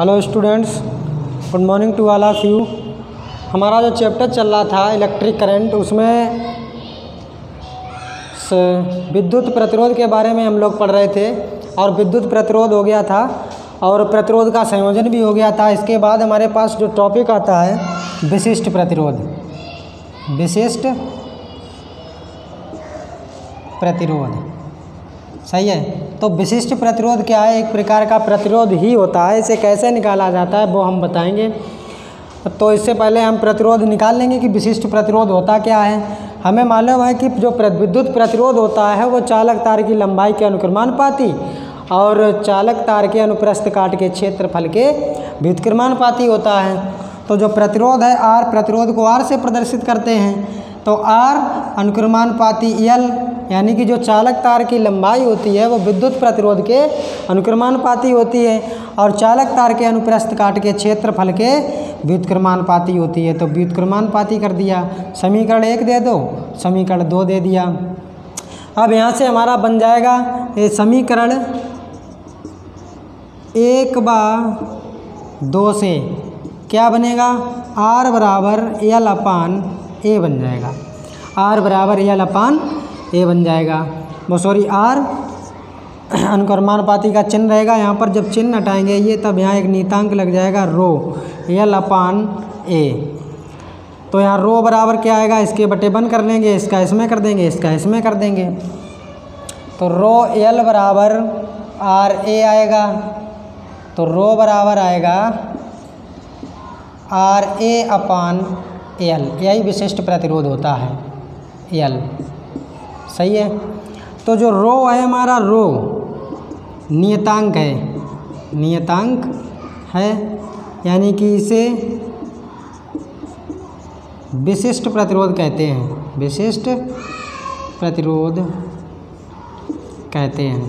Hello students, good morning to all of you. हमारा जो chapter चल रहा था इलेक्ट्रिक करंट, उसमें विद्युत प्रतिरोध के बारे में हम लोग पढ़ रहे थे और विद्युत प्रतिरोध हो गया था और प्रतिरोध का संयोजन भी हो गया था। इसके बाद हमारे पास जो टॉपिक आता है विशिष्ट प्रतिरोध। विशिष्ट प्रतिरोध सही है। तो विशिष्ट प्रतिरोध क्या है? एक प्रकार का प्रतिरोध ही होता है। इसे कैसे निकाला जाता है वो हम बताएंगे। तो इससे पहले हम प्रतिरोध निकाल लेंगे कि विशिष्ट प्रतिरोध होता क्या है। हमें मालूम है कि जो विद्युत प्रतिरोध होता है वो चालक तार की लंबाई के अनुक्रमानुपाती और चालक तार के अनुप्रस्थ काट के क्षेत्रफल के व्युत्क्रमानुपाती होता है। तो जो प्रतिरोध है R, प्रतिरोध को R से प्रदर्शित करते हैं। तो R अनुक्रमानुपाती L, यानी कि जो चालक तार की लंबाई होती है वो विद्युत प्रतिरोध के अनुक्रमानुपाती होती है और चालक तार के अनुप्रस्थ काट के क्षेत्रफल के व्युत्क्रमानुपाती होती है। तो व्युत्क्रमानुपाती कर दिया। समीकरण 1 दे दो, समीकरण 2 दे दिया। अब यहाँ से हमारा बन जाएगा ये समीकरण 1/2 से क्या बनेगा? R बराबर L अपान A बन जाएगा। R बराबर L अपान A बन जाएगा। वो सॉरी R अनुक्रमानुपाती का चिन्ह रहेगा। यहाँ पर जब चिन्ह हटाएंगे ये, तब यहाँ एक नीतांक लग जाएगा रो L अपान A। तो यहाँ रो बराबर क्या आएगा? इसके बटे बन कर लेंगे, इसका इसमें कर देंगे, इसका इसमें कर देंगे। तो रो L बराबर RA आएगा। तो रो बराबर आएगा RA अपान L। यही विशिष्ट प्रतिरोध होता है L। सही है। तो जो रो है हमारा, रो नियतांक है, नियतांक है, यानी कि इसे विशिष्ट प्रतिरोध कहते हैं। विशिष्ट प्रतिरोध कहते हैं,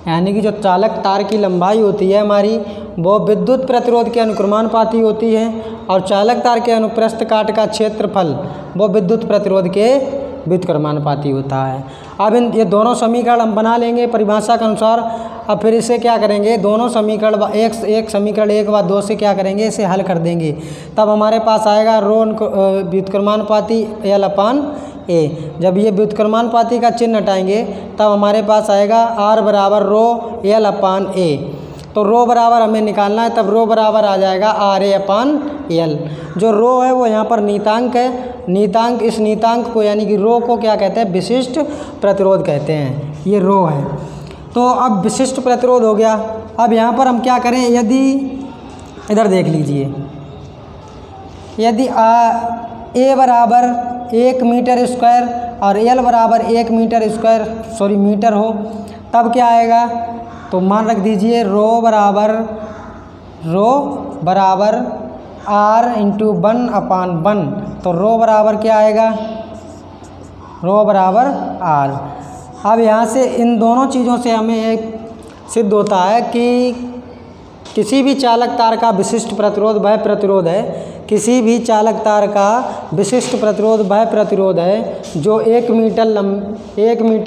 यानी कि जो चालक तार की लंबाई होती है हमारी वो विद्युत प्रतिरोध के अनुक्रमानुपाती होती है और चालक तार के अनुप्रस्थ काट का क्षेत्रफल वो विद्युत प्रतिरोध के व्युत्क्रमानुपाती होता है। अब ये दोनों समीकरण हम बना लेंगे परिभाषा के अनुसार। अब फिर इसे क्या करेंगे? दोनों समीकरण एक समीकरण 1/2 से क्या करेंगे? इसे हल कर देंगे। तब हमारे पास आएगा रो व्युत्क्रमानुपाती L अपान A। जब ये व्युत्क्रमानुपाती का चिन्ह हटाएंगे तब हमारे पास आएगा R बराबर रो L अपान A। तो रो बराबर हमें निकालना है, तब रो बराबर आ जाएगा RA अपान L। जो रो है वो यहाँ पर नीतांक है। नीतांक, इस नीतांक को यानी कि रो को क्या कहते हैं? विशिष्ट प्रतिरोध कहते हैं। ये रो है। तो अब विशिष्ट प्रतिरोध हो गया। अब यहाँ पर हम क्या करें? यदि इधर देख लीजिए, यदि A बराबर 1 मीटर स्क्वायर और L बराबर 1 मीटर स्क्वायर मीटर हो, तब क्या आएगा? तो मान रख दीजिए रो बराबर R इंटू 1 अपान 1। तो रो बराबर क्या आएगा? रो बराबर R। अब यहाँ से इन दोनों चीज़ों से हमें एक सिद्ध होता है कि किसी भी चालक तार का विशिष्ट प्रतिरोध वह प्रतिरोध है, किसी भी चालक तार का विशिष्ट प्रतिरोध वह प्रतिरोध है जो 1 मीटर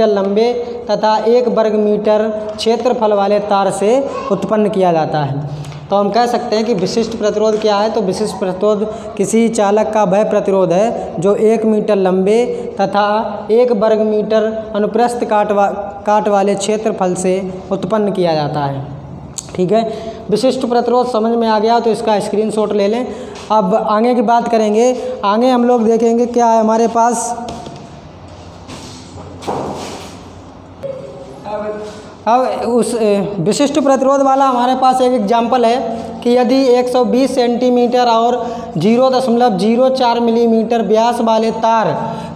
लंबे तथा 1 वर्ग मीटर क्षेत्रफल वाले तार से उत्पन्न किया जाता है। तो हम कह सकते हैं कि विशिष्ट प्रतिरोध क्या है? तो विशिष्ट प्रतिरोध किसी चालक का वह प्रतिरोध है जो 1 मीटर लंबे तथा 1 वर्ग मीटर अनुप्रस्थ काट वाले क्षेत्रफल से उत्पन्न किया जाता है। ठीक है। विशिष्ट प्रतिरोध समझ में आ गया तो इसका स्क्रीनशॉट ले लें। अब आगे की बात करेंगे। आगे हम लोग देखेंगे क्या है हमारे पास। अब उस विशिष्ट प्रतिरोध वाला हमारे पास एक एग्जाम्पल है कि यदि 120 सेंटीमीटर और 0.04 मिलीमीटर व्यास वाले तार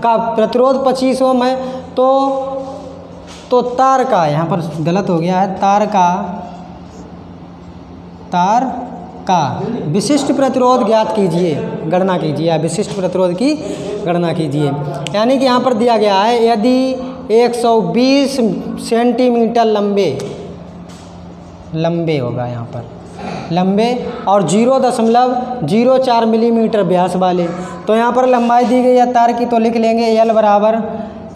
का प्रतिरोध 25 ओम है, तो तार का, यहाँ पर गलत हो गया है, तार का विशिष्ट प्रतिरोध ज्ञात कीजिए, गणना कीजिए, विशिष्ट प्रतिरोध की गणना कीजिए। यानी कि यहाँ पर दिया गया है यदि 120 सेंटीमीटर लंबे होगा, यहाँ पर लंबे और 0.04 मिलीमीटर व्यास वाले, तो यहाँ पर लंबाई दी गई है तार की, तो लिख लेंगे L बराबर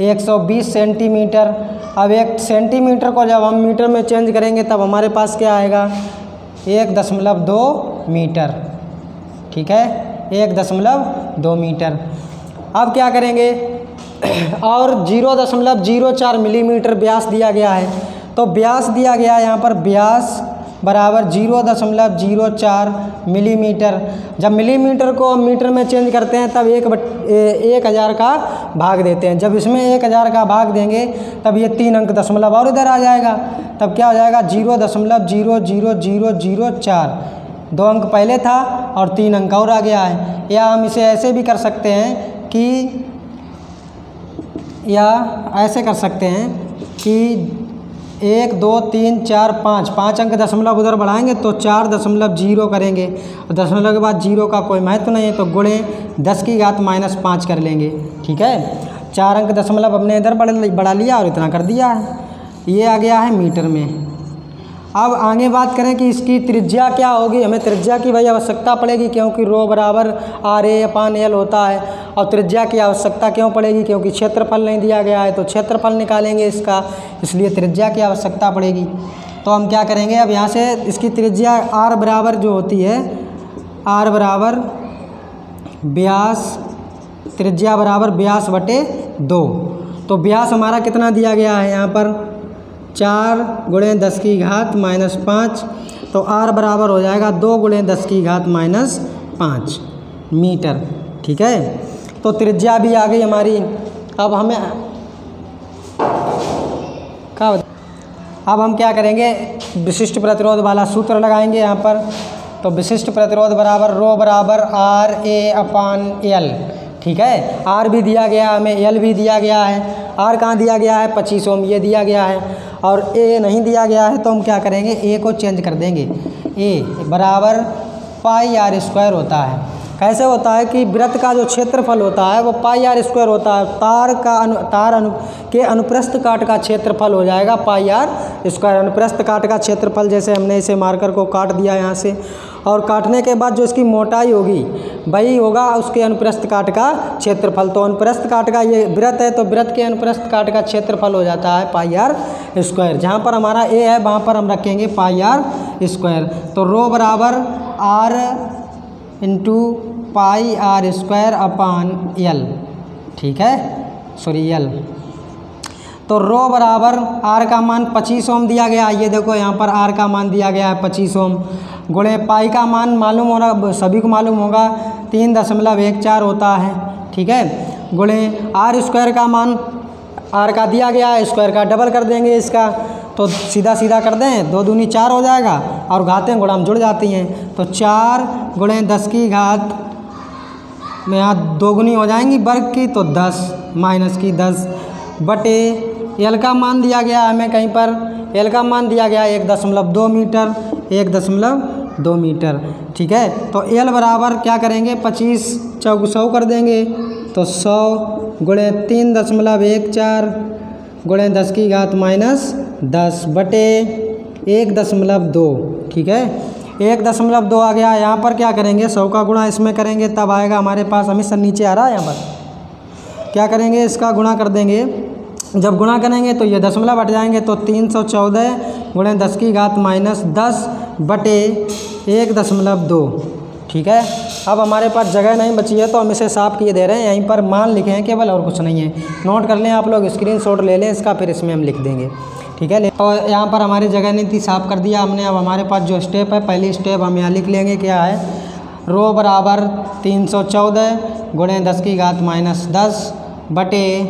120 सेंटीमीटर। अब 1 सेंटीमीटर को जब हम मीटर में चेंज करेंगे तब हमारे पास क्या आएगा? 1.2 मीटर, ठीक है, 1.2 मीटर। अब क्या करेंगे और 0.04 मिलीमीटर व्यास दिया गया है, तो व्यास दिया गया है यहाँ पर, व्यास बराबर 0.04 मिलीमीटर। जब मिलीमीटर को मीटर में चेंज करते हैं तब 1000 का भाग देते हैं। जब इसमें 1000 का भाग देंगे तब ये 3 अंक दशमलव और इधर आ जाएगा, तब क्या हो जाएगा 0.00004, 2 अंक पहले था और 3 अंक और आ गया है। या हम इसे ऐसे भी कर सकते हैं कि, या ऐसे कर सकते हैं कि 1 2 3 4 5 अंक दशमलव उधर बढ़ाएंगे तो 4.0 करेंगे, और दशमलव के बाद 0 का कोई महत्व नहीं है तो गुणे 10⁻⁻5 कर लेंगे, ठीक है। 4 अंक दशमलव हमने इधर बढ़ा लिया और इतना कर दिया है, ये आ गया है मीटर में। अब आगे बात करें कि इसकी त्रिज्या क्या होगी। हमें त्रिज्या की भाई आवश्यकता पड़ेगी, क्योंकि रो बराबर RA/L होता है। और त्रिज्या की आवश्यकता क्यों पड़ेगी, क्योंकि क्षेत्रफल नहीं दिया गया है, तो क्षेत्रफल निकालेंगे इसका, इसलिए त्रिज्या की आवश्यकता पड़ेगी। तो हम क्या करेंगे, अब यहाँ से इसकी त्रिज्या R बराबर जो होती है, R बराबर व्यास, त्रिज्या बराबर व्यास बटे 2। तो व्यास हमारा कितना दिया गया है यहाँ पर, 4 × 10⁻⁻5, तो R बराबर हो जाएगा 2 × 10⁻⁻5 मीटर, ठीक है। तो त्रिज्या भी आ गई हमारी। अब हम क्या करेंगे, विशिष्ट प्रतिरोध वाला सूत्र लगाएंगे यहाँ पर। तो विशिष्ट प्रतिरोध बराबर रो बराबर RA/L, ठीक है। R भी दिया गया हमें, L भी दिया गया है। R कहाँ दिया गया है, 25 ओम ये दिया गया है, और A नहीं दिया गया है, तो हम क्या करेंगे, A को चेंज कर देंगे। A बराबर πr² होता है। कैसे होता है कि वृत्त का जो क्षेत्रफल होता है वो πr² होता है। तार के अनुप्रस्थ काट का क्षेत्रफल हो जाएगा πr²। अनुप्रस्थ काट का क्षेत्रफल, जैसे हमने इसे मार्कर को काट दिया यहाँ से, और काटने के बाद जो इसकी मोटाई होगी वही होगा उसके अनुप्रस्थ काट का क्षेत्रफल। तो अनुप्रस्थ काट का ये वृत्त है, तो वृत्त के अनुप्रस्थ काट का क्षेत्रफल हो जाता है πr²। जहाँ पर हमारा A है वहाँ पर हम रखेंगे πr²। तो रो बराबर R × πr²/L, ठीक है, सॉरी L। तो रो बराबर R का मान 25 ओम दिया गया, ये देखो यहाँ पर R का मान दिया गया है 25 ओम, गुणे पाई का मान मालूम होना, सभी को मालूम होगा 3.14 होता है, ठीक है, गुणे R² का मान, R का दिया गया है, स्क्वायर का डबल कर देंगे इसका, तो सीधा सीधा कर दें, 2 दूनी 4 हो जाएगा, और घातें गुणाम जुड़ जाती हैं, तो 4 × 10⁻, में यहाँ 2 गुनी हो जाएंगी वर्ग की, तो 10 -10 बटे L का मान दिया गया हमें कहीं पर, L का मान दिया गया 1.2 मीटर, 1.2 मीटर, ठीक है। तो L बराबर क्या करेंगे, 25 × 100 कर देंगे, तो 100 × 3.14 × 10⁻10 बटे 1.2, ठीक है, 1.2 आ गया। यहाँ पर क्या करेंगे, 100 का गुणा इसमें करेंगे तब आएगा हमारे पास, हमेशा नीचे आ रहा है यहाँ पर, क्या करेंगे इसका गुणा कर देंगे। जब गुणा करेंगे तो ये दशमलव हट जाएंगे, तो 314 × 10⁻10 बटे 1.2, ठीक है। अब हमारे पास जगह नहीं बची है तो हम इसे साफ किए दे रहे हैं, यहीं पर मान लिखे हैं केवल, और कुछ नहीं है। नोट कर लें आप लोग, स्क्रीनशॉट ले लें इसका, फिर इसमें हम लिख देंगे, ठीक है। और यहाँ पर हमारी जगह नहीं थी, साफ कर दिया हमने। अब हमारे पास जो स्टेप है, पहली स्टेप हम यहाँ लिख लेंगे, क्या है, रो बराबर 314 × 10⁻10 बटे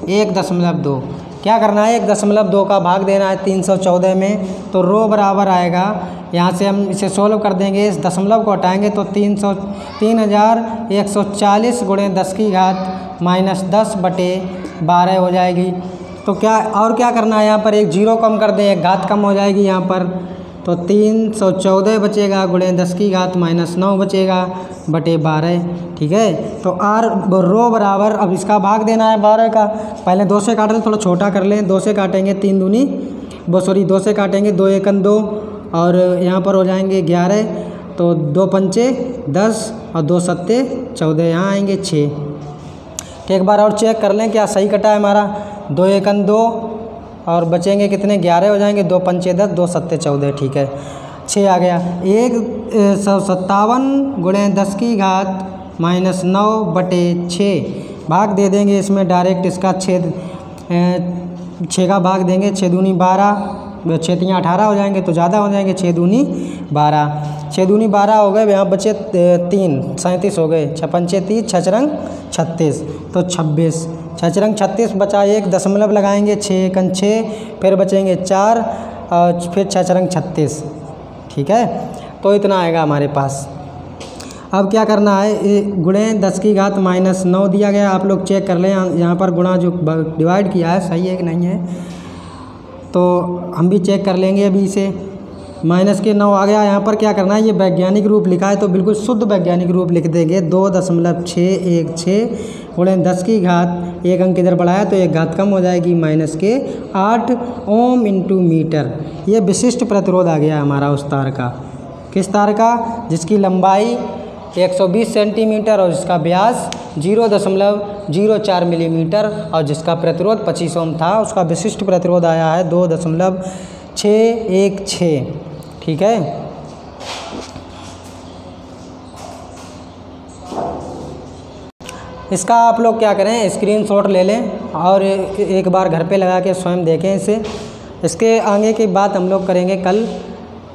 1.2। क्या करना है, 1.2 का भाग देना है 314 में, तो रो बराबर आएगा, यहाँ से हम इसे सोल्व कर देंगे, इस दशमलव को हटाएंगे तो 3140 × 10⁻10 बटे 12 हो जाएगी। तो क्या और क्या करना है, यहाँ पर एक जीरो कम कर दें, एक घात कम हो जाएगी यहाँ पर, तो 314 बचेगा × 10⁻9 बचेगा बटे 12, ठीक है। तो रो बराबर, अब इसका भाग देना है 12 का, पहले 2 से काट लें, थोड़ा छोटा कर लें, 2 से काटेंगे 3 दूनी 2 से काटेंगे 2 × 1 2, और यहाँ पर हो जाएंगे 11, तो 2 पंचे 10 और 2 सत्ते 14, यहाँ आएंगे 6। तो एक बार और चेक कर लें क्या सही कटा है हमारा, 2 × 1 2 और बचेंगे कितने, 11 हो जाएंगे, 2 पंचे 10 2 सत्ते 14, ठीक है। 6 आ गया। 157 गुणे 10 की घात -9/6 भाग दे देंगे इसमें डायरेक्ट, इसका छेद 6 का भाग देंगे। 6 दूनी 12, 6 तियाँ 18 हो जाएंगे तो ज़्यादा हो जाएंगे। 6 दूनी 12, 6 दूनी 12 हो गए, यहाँ बचे 3, 37 हो गए। 6 पंचे 30, 6 रंग 36 तो 26, 6 रंग 36 बचा। 1 दशमलव लगाएंगे, 6 एकन 6, फिर बचेंगे 4 और फिर 6 रंग 36। ठीक है, तो इतना आएगा हमारे पास। अब क्या करना है, गुणे 10 की घात -9 दिया गया, आप लोग चेक कर लें यहाँ पर गुणा जो डिवाइड किया है सही है कि नहीं है, तो हम भी चेक कर लेंगे अभी इसे। -9 आ गया। यहाँ पर क्या करना है, ये वैज्ञानिक रूप लिखा है तो बिल्कुल शुद्ध वैज्ञानिक रूप लिख देंगे। 2.616 गुणे 10 की घात, 1 अंक इधर बढ़ाया तो 1 घात कम हो जाएगी, -8 ओम इंटू मीटर। ये विशिष्ट प्रतिरोध आ गया हमारा उस तार का। किस तार का? जिसकी लंबाई 120 सेंटीमीटर और जिसका व्यास 0.04 मिलीमीटर और जिसका प्रतिरोध 25 ओम था, उसका विशिष्ट प्रतिरोध आया है 2.616। ठीक है, इसका आप लोग क्या करें, स्क्रीनशॉट ले लें और एक बार घर पे लगा के स्वयं देखें इसे। इसके आगे की बात हम लोग करेंगे कल।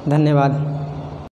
धन्यवाद।